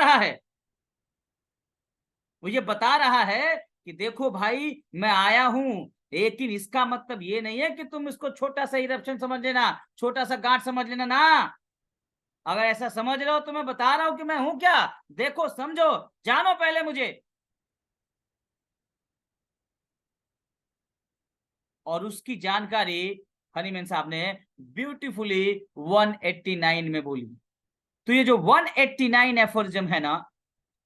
रहा है, वो ये बता रहा है कि देखो भाई मैं आया हूं, लेकिन इसका मतलब ये नहीं है कि तुम इसको छोटा सा इरप्शन समझ लेना, छोटा सा गांठ समझ लेना ना। अगर ऐसा समझ रहे हो तो मैं बता रहा हूं कि मैं हूं क्या, देखो समझो, जानो पहले मुझे। और उसकी जानकारी हनीमैन साहब ने ब्यूटीफुली 189 में बोली। तो ये जो 189 एफोरिज्म है ना,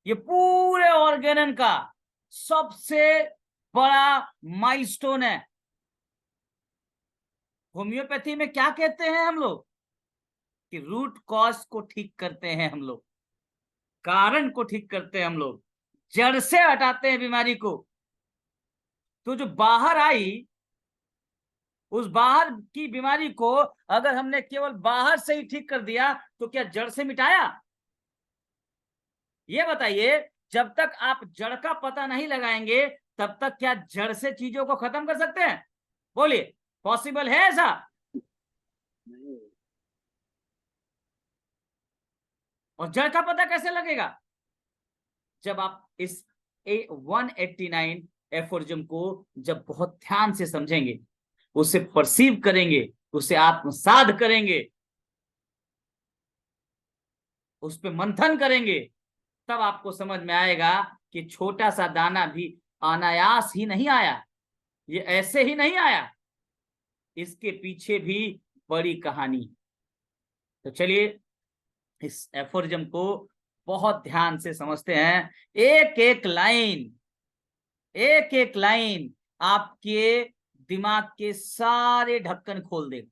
ये पूरे ऑर्गेनन का सबसे बड़ा माइलस्टोन है। होम्योपैथी में क्या कहते हैं हम लोग कि रूट कॉज को ठीक करते हैं हम लोग, कारण को ठीक करते हैं हम लोग, जड़ से हटाते हैं बीमारी को। तो जो बाहर आई, उस बाहर की बीमारी को अगर हमने केवल बाहर से ही ठीक कर दिया तो क्या जड़ से मिटाया? ये बताइए, जब तक आप जड़ का पता नहीं लगाएंगे तब तक क्या जड़ से चीजों को खत्म कर सकते हैं? बोलिए, पॉसिबल है ऐसा? और जड़ का पता कैसे लगेगा? जब आप इस 189 एफोरिज्म को जब बहुत ध्यान से समझेंगे, उसे परसीव करेंगे, उसे आत्मसात करेंगे, उस पर मंथन करेंगे, तब आपको समझ में आएगा कि छोटा सा दाना भी अनायास ही नहीं आया, ये ऐसे ही नहीं आया, इसके पीछे भी बड़ी कहानी। तो चलिए इस एफोरिज्म को बहुत ध्यान से समझते हैं। एक एक लाइन, एक एक लाइन आपके दिमाग के सारे ढक्कन खोल देगा,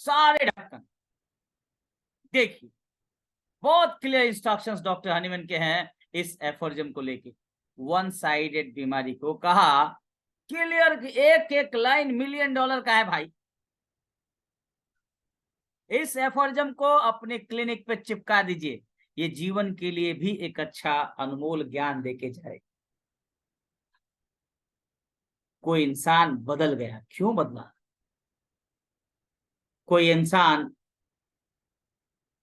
सारे ढक्कन। देखिए, बहुत क्लियर इंस्ट्रक्शंस डॉक्टर हनीमैन के हैं इस एफोरिज्म को लेके। वन साइडेड बीमारी को कहा क्लियर, एक एक लाइन $1,000,000 का है भाई। इस एफोरिज्म को अपने क्लिनिक पे चिपका दीजिए, ये जीवन के लिए भी एक अच्छा अनमोल ज्ञान देके जाए। कोई इंसान बदल गया, क्यों बदला? कोई इंसान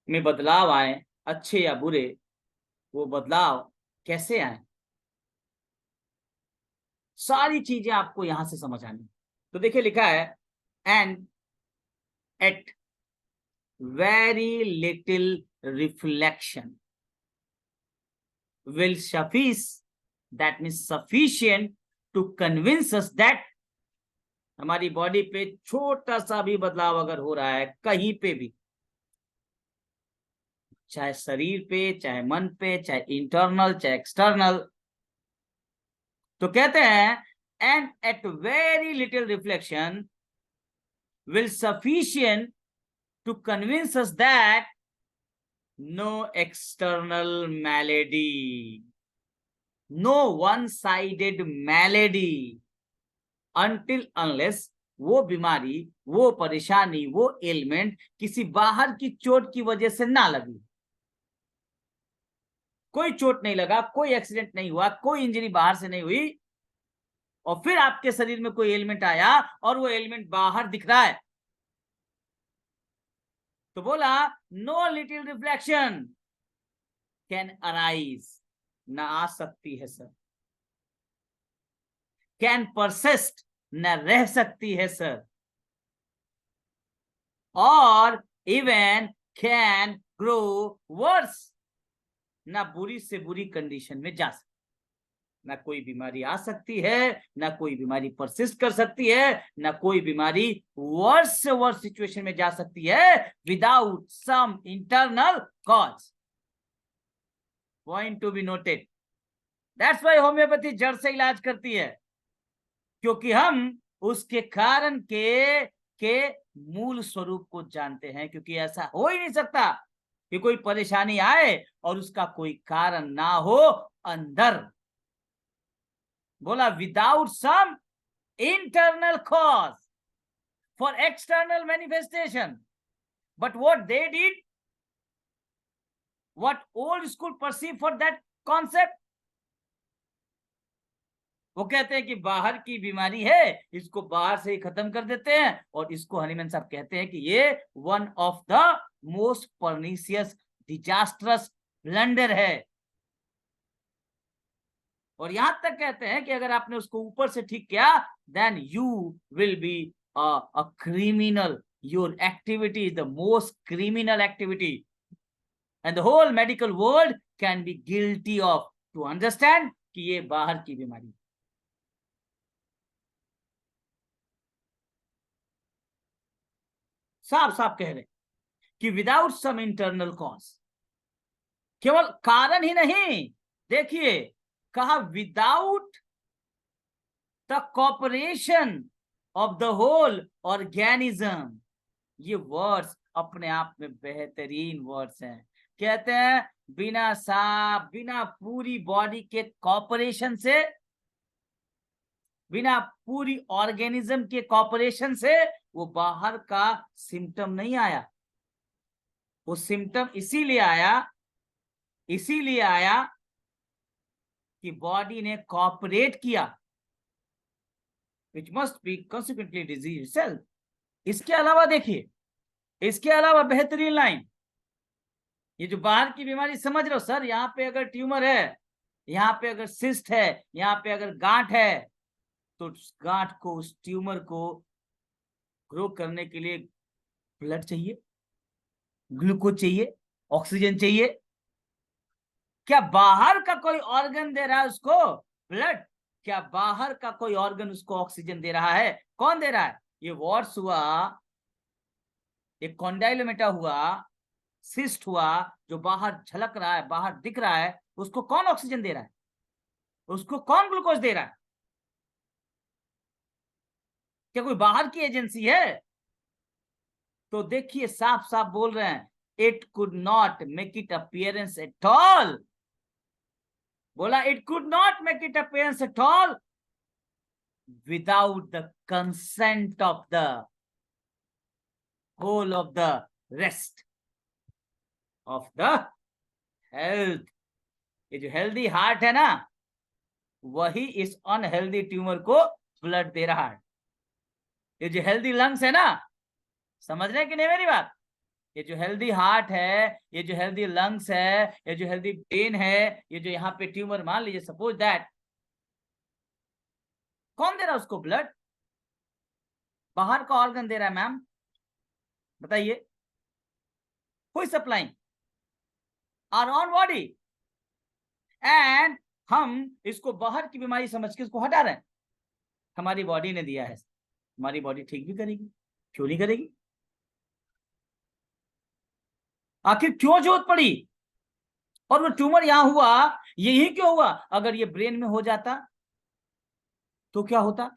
में बदलाव आए, अच्छे या बुरे, वो बदलाव कैसे आए, सारी चीजें आपको यहां से समझ आनी। तो देखिए लिखा है, and at very little reflection will suffice, that means sufficient to convince us that हमारी बॉडी पे छोटा सा भी बदलाव अगर हो रहा है कहीं पे भी, चाहे शरीर पे, चाहे मन पे, चाहे इंटरनल चाहे एक्सटर्नल, तो कहते हैं and at very little reflection will sufficient to convince us that no external malady, no one-sided malady, until unless वो बीमारी, वो परेशानी, वो एलिमेंट किसी बाहर की चोट की वजह से ना लगी। कोई चोट नहीं लगा, कोई एक्सीडेंट नहीं हुआ, कोई इंजरी बाहर से नहीं हुई, और फिर आपके शरीर में कोई एलिमेंट आया और वो एलिमेंट बाहर दिख रहा है, तो बोला know little reflection can arise, न आ सकती है सर। कैन परसिस्ट, न रह सकती है सर। और इवन कैन ग्रो वर्स, ना बुरी से बुरी कंडीशन में जा सकती, ना कोई बीमारी आ सकती है, ना कोई बीमारी परसिस्ट कर सकती है, ना कोई बीमारी वर्स से वर्स सिचुएशन में जा सकती है without some internal cause. Point to be noted. That's why homeopathy जड़ से इलाज करती है, क्योंकि हम उसके कारण के मूल स्वरूप को जानते हैं। क्योंकि ऐसा हो ही नहीं सकता कि कोई परेशानी आए और उसका कोई कारण ना हो अंदर। बोला without some internal cause for external manifestation, but what they did, what old school perceive for that concept, वो कहते हैं कि बाहर की बीमारी है, इसको बाहर से ही खत्म कर देते हैं। और इसको हनीमैन साहब कहते हैं कि ये one of the most pernicious disastrous blunder है। और यहां तक कहते हैं कि अगर आपने उसको ऊपर से ठीक किया, then you will be a criminal, your activity is the most criminal activity and the whole medical world can be guilty of, to understand कि ये बाहर की बीमारी। साफ साफ कह रहे कि विदाउट सम इंटरनल कॉज, केवल कारण ही नहीं, देखिए कहा without the cooperation of the whole organism. ये वर्ड्स अपने आप में बेहतरीन वर्ड्स हैं। कहते हैं बिना सांप, बिना पूरी बॉडी के कॉपरेशन से, बिना पूरी ऑर्गेनिज्म के कॉपरेशन से वो बाहर का सिम्टम नहीं आया। वो सिम्टम इसीलिए आया कि बॉडी ने कॉपरेट किया, which must be consequently disease itself। इसके अलावा देखिए, इसके अलावा बेहतरीन लाइन, ये जो बाहर की बीमारी समझ रहे हो सर, यहाँ पे अगर ट्यूमर है, यहाँ पे अगर सिस्ट है, यहाँ पे अगर गांठ है, तो गांठ को, उस ट्यूमर को ग्रो करने के लिए ब्लड चाहिए, ग्लूकोज चाहिए, ऑक्सीजन चाहिए। क्या बाहर का कोई ऑर्गन दे रहा है उसको ब्लड? क्या बाहर का कोई ऑर्गन उसको ऑक्सीजन दे रहा है? कौन दे रहा है? ये वॉर्स हुआ, एक कॉन्डाइलोमेटा हुआ, सिस्ट हुआ, जो बाहर झलक रहा है, बाहर दिख रहा है, उसको कौन ऑक्सीजन दे रहा है? उसको कौन ग्लूकोज दे रहा है? क्या कोई बाहर की एजेंसी है? तो देखिए साफ साफ बोल रहे हैं, it could not make it appearance at all. बोला it could not make it appearance at all without the consent of the whole of the rest of the health। ये जो हेल्दी हार्ट है ना, वही इस अनहेल्दी ट्यूमर को blood दे रहा है। ये जो हेल्दी लंग्स है ना, समझ रहे हैं कि नहीं मेरी बात? ये जो हेल्दी हार्ट है, ये जो हेल्दी लंग्स है, ये जो हेल्दी ब्रेन है, ये जो यहाँ पे ट्यूमर, मान लीजिए सपोज दैट, कौन दे रहा है उसको ब्लड? बाहर का ऑर्गन दे रहा है मैम, बताइए। Who is supplying? Our own body. And हम इसको बाहर की बीमारी समझ के इसको हटा रहे हैं। हमारी बॉडी ने दिया है, हमारी बॉडी ठीक भी करेगी, क्यों नहीं करेगी? आखिर क्यों जरूरत पड़ी? और वो ट्यूमर यहां हुआ, यही क्यों हुआ? अगर ये ब्रेन में हो जाता तो क्या होता?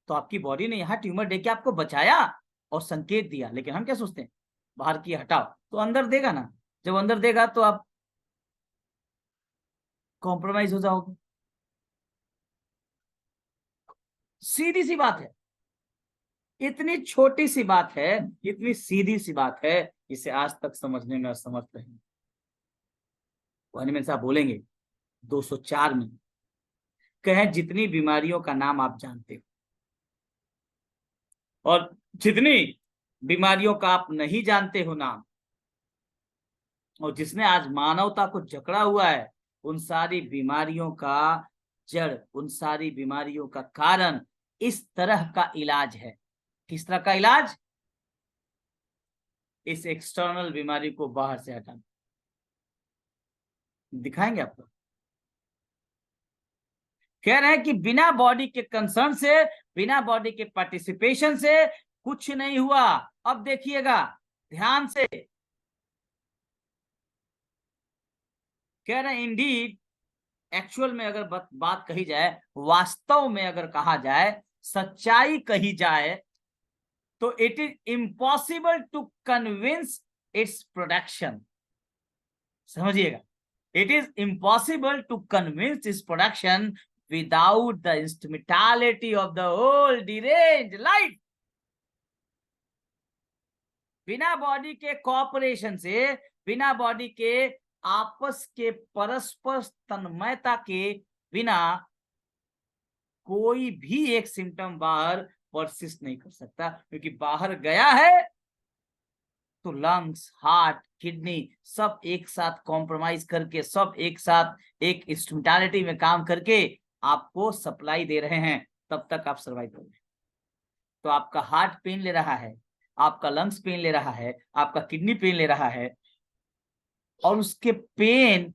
तो आपकी बॉडी ने यहां ट्यूमर देके आपको बचाया और संकेत दिया। लेकिन हम क्या सोचते हैं, बाहर की हटाओ, तो अंदर देगा ना। जब अंदर देगा तो आप कॉम्प्रोमाइज हो जाओगे। सीधी सी बात है, इतनी छोटी सी बात है, इतनी सीधी सी बात है, इसे आज तक समझने में असमर्थ रहे। वही साहब बोलेंगे 204 में, कहें जितनी बीमारियों का नाम आप जानते हो और जितनी बीमारियों का आप नहीं जानते हो नाम, और जिसने आज मानवता को जकड़ा हुआ है, उन सारी बीमारियों का जड़, उन सारी बीमारियों का कारण इस तरह का इलाज है। किस तरह का इलाज? इस एक्सटर्नल बीमारी को बाहर से हटाना। दिखाएंगे आपको। कह रहे हैं कि बिना बॉडी के कंसर्न से, बिना बॉडी के पार्टिसिपेशन से कुछ नहीं हुआ। अब देखिएगा ध्यान से, कह रहे हैं इंडीड, एक्चुअल में अगर बात कही जाए, वास्तव में अगर कहा जाए, सच्चाई कही जाए, तो it is impossible to convince its production. समझिएगा, it is impossible to convince its production without the instrumentality of the whole deranged life. बिना बॉडी के कॉपरेशन से, बिना बॉडी के आपस के परस्पर तन्मयता के बिना कोई भी एक सिम्टम बाहर परसिस्ट नहीं कर सकता, क्योंकि बाहर गया है तो लंग्स, हार्ट, किडनी सब एक साथ कॉम्प्रोमाइज करके, सब एक साथ एक इंस्ट्रूमेंटालिटी में काम करके आपको सप्लाई दे रहे हैं, तब तक आप सर्वाइव करोगे। तो आपका हार्ट पेन ले रहा है, आपका लंग्स पेन ले रहा है, आपका किडनी पेन ले रहा है, और उसके पेन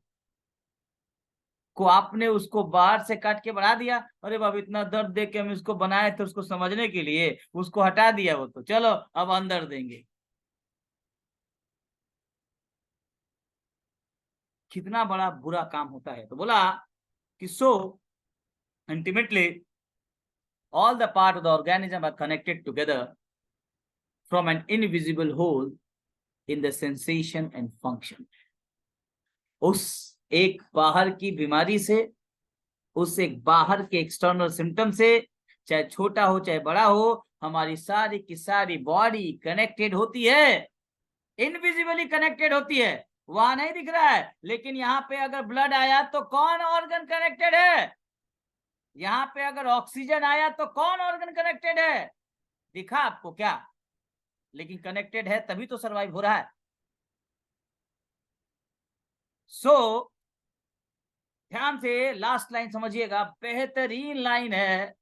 को आपने उसको बाहर से काट के बढ़ा दिया। अरे बाबू, इतना दर्द दे के हम इसको बनाए थे उसको समझने के लिए, उसको हटा दिया वो, तो चलो अब अंदर देंगे। कितना बड़ा बुरा काम होता है। तो बोला कि so ultimately all the part of the organism are connected together from an invisible whole in the sensation and function। उस एक बाहर की बीमारी से, उस एक बाहर के एक्सटर्नल सिम्टम से, चाहे छोटा हो चाहे बड़ा हो, हमारी सारी की सारी बॉडी कनेक्टेड होती है, इनविजिबली कनेक्टेड होती है। वहां नहीं दिख रहा है, लेकिन यहाँ पे अगर ब्लड आया तो कौन ऑर्गन कनेक्टेड है? यहाँ पे अगर ऑक्सीजन आया तो कौन ऑर्गन कनेक्टेड है? दिखा आपको क्या? लेकिन कनेक्टेड है, तभी तो सरवाइव हो रहा है। सो ध्यान से लास्ट लाइन समझिएगा, बेहतरीन लाइन है।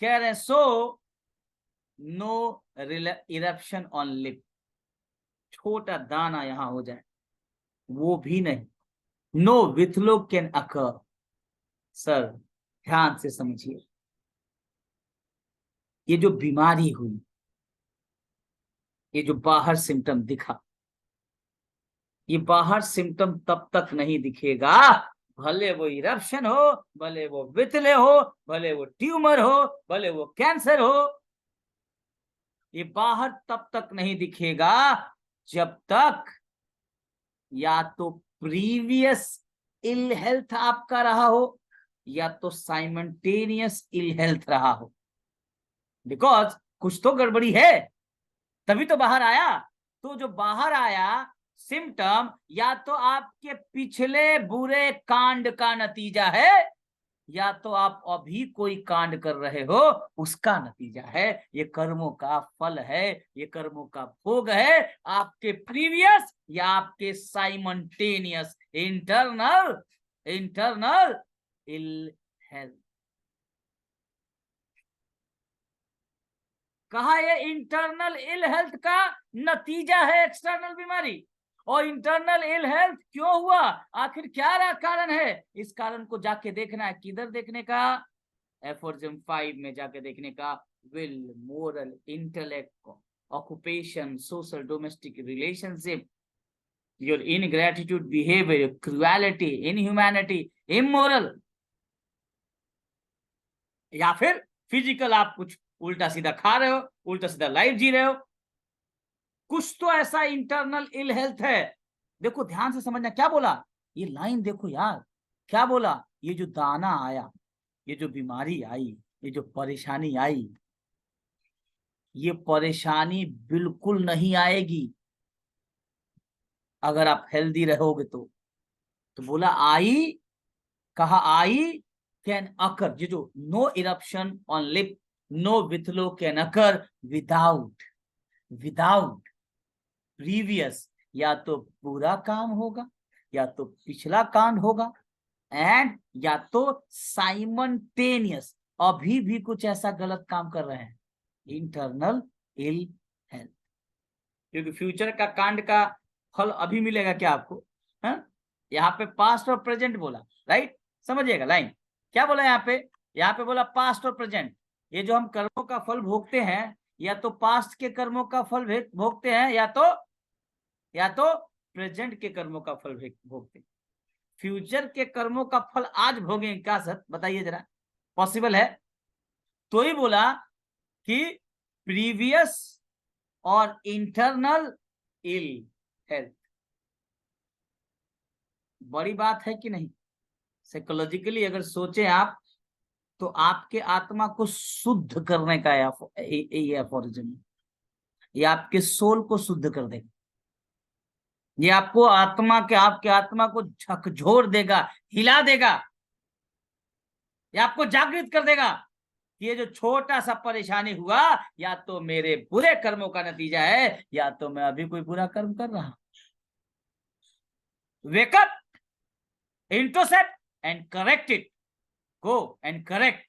कह रहे so no eruption on lip, छोटा दाना यहां हो जाए वो भी नहीं। No whitlow can occur. Sir ध्यान से समझिए, ये जो बीमारी हुई, ये जो बाहर सिम्टम दिखा, ये बाहर सिम्टम तब तक नहीं दिखेगा, भले वो इरप्शन हो, भले वो विथले हो, भले वो ट्यूमर हो, भले वो कैंसर हो, ये बाहर तब तक नहीं दिखेगा जब तक या तो प्रीवियस इल हेल्थ आपका रहा हो, या तो साइमल्टेनियस इल हेल्थ रहा हो। बिकॉज कुछ तो गड़बड़ी है, तभी तो बाहर आया। तो जो बाहर आया सिम्टम, या तो आपके पिछले बुरे कांड का नतीजा है, या तो आप अभी कोई कांड कर रहे हो उसका नतीजा है। ये कर्मों का फल है, ये कर्मों का भोग है, आपके प्रीवियस या आपके साइमल्टेनियस इंटरनल इल हेल्थ। कहा ये इंटरनल इल हेल्थ का नतीजा है एक्सटर्नल बीमारी। और इंटरनल इल हेल्थ क्यों हुआ, आखिर क्या कारण है? इस कारण को जाके देखना है। किधर देखने का? एफोरिज्म 5 में जाके देखने का। Will, moral, intellect, occupation, social, domestic relationship, your ingratitude behaviour, cruelty, inhumanity, immoral, या फिर फिजिकल, आप कुछ उल्टा सीधा खा रहे हो, उल्टा सीधा लाइफ जी रहे हो, कुछ तो ऐसा इंटरनल इल हेल्थ है। देखो ध्यान से समझना, क्या बोला ये लाइन, देखो यार क्या बोला। ये जो दाना आया, ये जो बीमारी आई, ये जो परेशानी आई, ये परेशानी बिल्कुल नहीं आएगी अगर आप हेल्दी रहोगे तो बोला आई, कहा आई कैन अकर, ये जो no eruption on lip, no whitlow can occur without previous, या तो पूरा काम होगा, या तो पिछला कांड होगा, एंड या तो साइमल्टेनियस, अभी भी कुछ ऐसा गलत काम कर रहे हैं, इंटरनल इल हेल्थ। क्योंकि फ्यूचर का कांड का फल अभी मिलेगा क्या आपको? यहाँ पे पास्ट और प्रेजेंट बोला, राइट? समझिएगा लाइन क्या बोला यहाँ पे बोला पास्ट और प्रेजेंट। ये जो हम कर्मों का फल भोगते हैं, या तो पास्ट के कर्मों का फल भोगते हैं, या तो प्रेजेंट के कर्मों का फल भोगते हैं। फ्यूचर के कर्मों का फल आज भोगेंगे क्या सर? बताइए जरा, पॉसिबल है? तो ही बोला कि प्रीवियस और इंटरनल इल हेल्थ। बड़ी बात है कि नहीं? साइकोलॉजिकली अगर सोचे आप, तो आपके आत्मा को शुद्ध करने का ये एफोरिज्म, ये आपके सोल को शुद्ध कर देगा, ये आपको आपके आत्मा को झकझोर देगा, हिला देगा, ये आपको जागृत कर देगा। कि ये जो छोटा सा परेशानी हुआ या तो मेरे बुरे कर्मों का नतीजा है या तो मैं अभी कोई बुरा कर्म कर रहा हूं। Wake up, intercept and correct it, go and correct,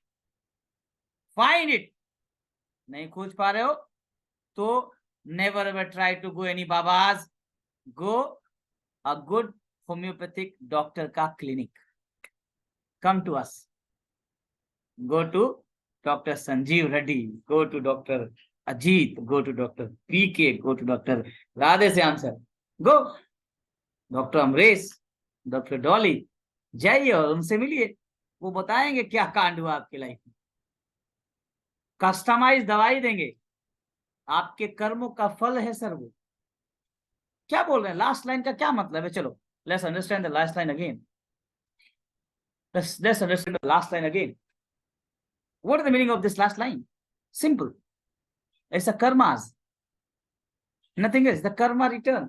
find it. नहीं खोज पा रहे हो तो never ever try to go any babas, go a good homeopathic doctor का clinic, come to us, go to Dr. Sanjeev Reddy, go to Dr. Ajit, go to Dr. PK, go to Dr. Radhe Shyam sir, go Dr. Amresh, Dr. Dolly, जाइए और उनसे मिलिए, वो बताएंगे क्या कांड हुआ आपकी लाइफ में, कस्टमाइज दवाई देंगे, आपके कर्मों का फल है सर वो। क्या बोल रहे हैं, लास्ट लाइन का क्या मतलब है? चलो let's understand the last line again, let's understand the last line again. What is the meaning of this last line? Simple. It's a karmas. Nothing else. The karma return.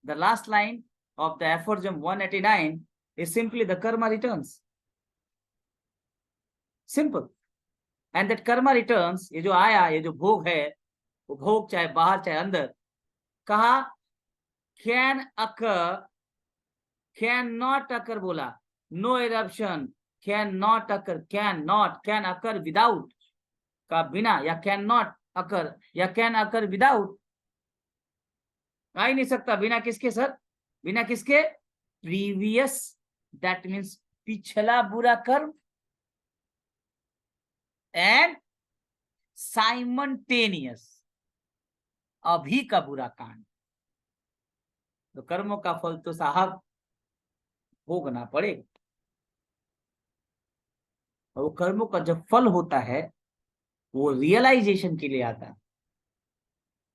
The last line of the aphorism 189 is simply the karma returns. Simple. And that karma returns, ये जो आया, ये जो भोग है, वो भोग चाहे बाहर चाहे अंदर, कहा can occur, cannot occur बोला, no eruption, cannot occur, can occur without का बिना, या कैन नॉट अकर या कैन अकर विदाउट, आ ही नहीं सकता। बिना किसके सर? बिना किसके? प्रीवियस, दैट मीन्स पिछला बुरा कर्म, एंड साइमल्टेनियस, अभी का बुरा कांड। तो कर्मों का फल तो साहब भोगना पड़ेगा, और वो कर्मों का जब फल होता है वो रियलाइजेशन के लिए आता है,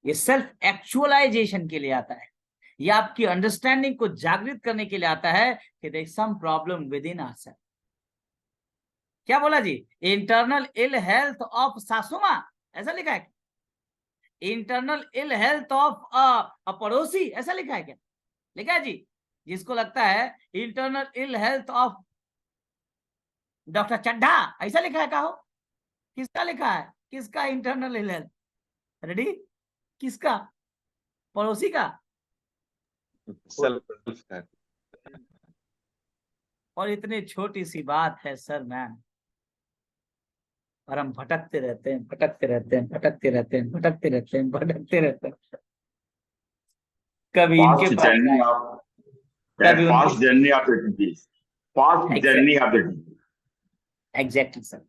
ये सेल्फ एक्चुअलाइजेशन के लिए आता है, ये आपकी अंडरस्टैंडिंग को जागृत करने के लिए आता है कि there is some problem within ourselves. क्या बोला जी? इंटरनल इल हेल्थ ऑफ सासुमा, ऐसा लिखा है? Internal ill health of a पड़ोसी, ऐसा लिखा है क्या? लिखा है जी? जिसको लगता है internal ill health of doctor Chaddha, ऐसा लिखा है? कहो किसका लिखा है? किसका इंटरनल इल हेल्थ? रेडी? किसका? पड़ोसी का? और इतनी छोटी सी बात है सर मैम, और हम भटकते रहते हैं, भटकते रहते हैं, भटकते रहते हैं, भटकते रहते हैं, भटकते रहते हैं। कभी इनके पास, कभी fast journey of the disease, fast journey of the disease. Exactly sir.